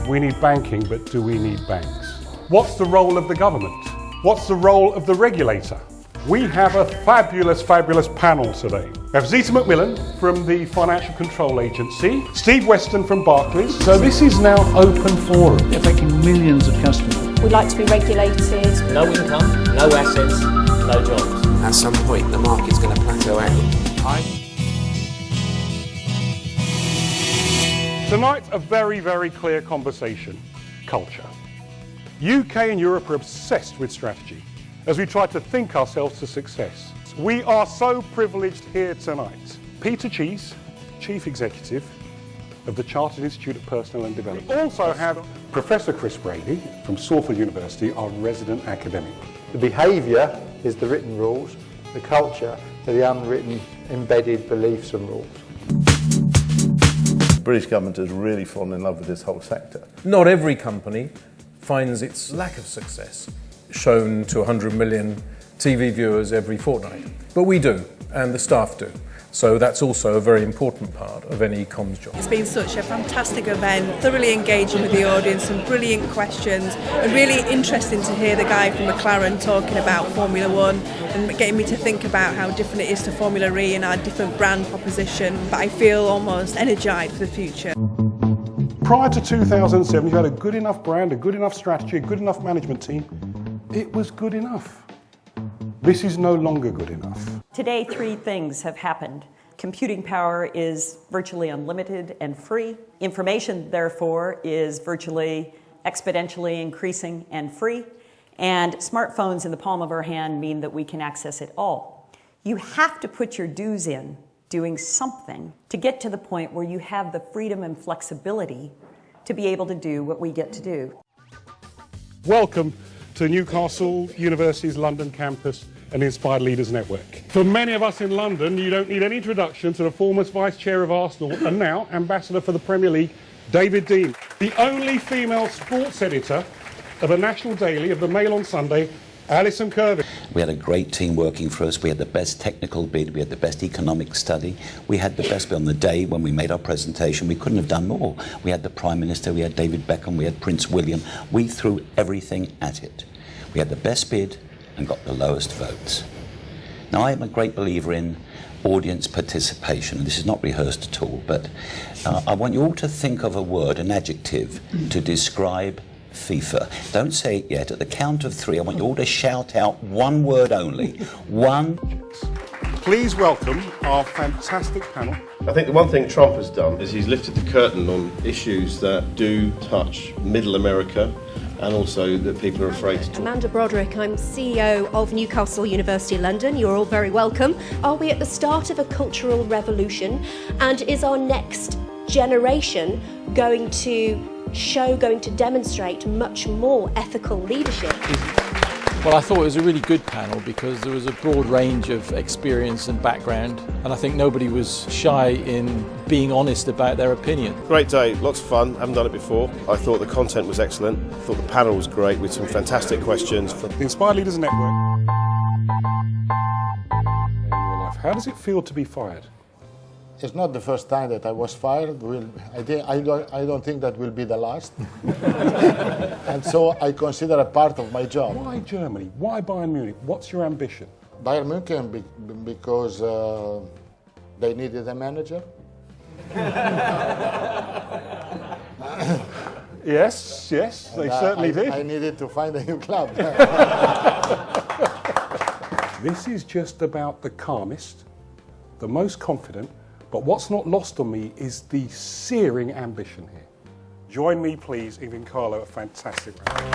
We need banking, but do we need banks? What's the role of the government? What's the role of the regulator? We have a fabulous panel today. We have Zita McMillan from the Financial Control Agency, Steve Weston from Barclays. So this is now open forum. They're affecting millions of customers. We'd like to be regulated. No income, no assets, no jobs. At some point, the market's going to plateau out. Tonight's a very clear conversation. Culture. UK and Europe are obsessed with strategy as we try to think ourselves to success. We are so privileged here tonight. Peter Cheese, Chief Executive of the Chartered Institute of Personnel and Development. We also have Professor Chris Brady from Salford University, our resident academic. The behaviour is the written rules, the culture are the unwritten, embedded beliefs and rules. The British government has really fallen in love with this whole sector. Not every company finds its lack of success shown to 100 million TV viewers every fortnight. But we do, and the staff do. So that's also a very important part of any comms job. It's been such a fantastic event, thoroughly engaging with the audience, some brilliant questions, and really interesting to hear the guy from McLaren talking about Formula One and getting me to think about how different it is to Formula E and our different brand proposition. But I feel almost energised for the future. Prior to 2007, you had a good enough brand, a good enough strategy, a good enough management team. It was good enough. This is no longer good enough. Today, three things have happened. Computing power is virtually unlimited and free. Information, therefore, is virtually exponentially increasing and free. And smartphones in the palm of our hand mean that we can access it all. You have to put your dues in doing something to get to the point where you have the freedom and flexibility to be able to do what we get to do. Welcome to Newcastle University's London campus and Inspired Leaders Network. For many of us in London, you don't need any introduction to the former Vice Chair of Arsenal and now Ambassador for the Premier League, David Dein. The only female sports editor of a national daily of the Mail on Sunday, Alison Kirby. We had a great team working for us. We had the best technical bid. We had the best economic study. We had the best bid on the day when we made our presentation. We couldn't have done more. We had the Prime Minister, we had David Beckham, we had Prince William. We threw everything at it. We had the best bid and got the lowest votes. Now, I am a great believer in audience participation. This is not rehearsed at all, but I want you all to think of a word, an adjective, to describe FIFA. Don't say it yet. At the count of three, I want you all to shout out one word only. One. Please welcome our fantastic panel. I think the one thing Trump has done is he's lifted the curtain on issues that do touch middle America and also that people are afraid to talk. Amanda Broderick, I'm CEO of Newcastle University London. You're all very welcome. Are we at the start of a cultural revolution? And is our next generation going to demonstrate much more ethical leadership? Well, I thought it was a really good panel because there was a broad range of experience and background, and I think nobody was shy in being honest about their opinion. Great day, lots of fun, haven't done it before. I thought the content was excellent. I thought the panel was great with some fantastic questions. The Inspired Leaders Network. How does it feel to be fired? It's not the first time that I was fired. I don't think that will be the last. And so I consider a part of my job. Why Germany? Why Bayern Munich? What's your ambition? Bayern Munich because they needed a manager. Yes, they certainly did. I needed to find a new club. This is just about the calmest, the most confident, but what's not lost on me is the searing ambition here. Join me, please, in giving Carlo a fantastic round.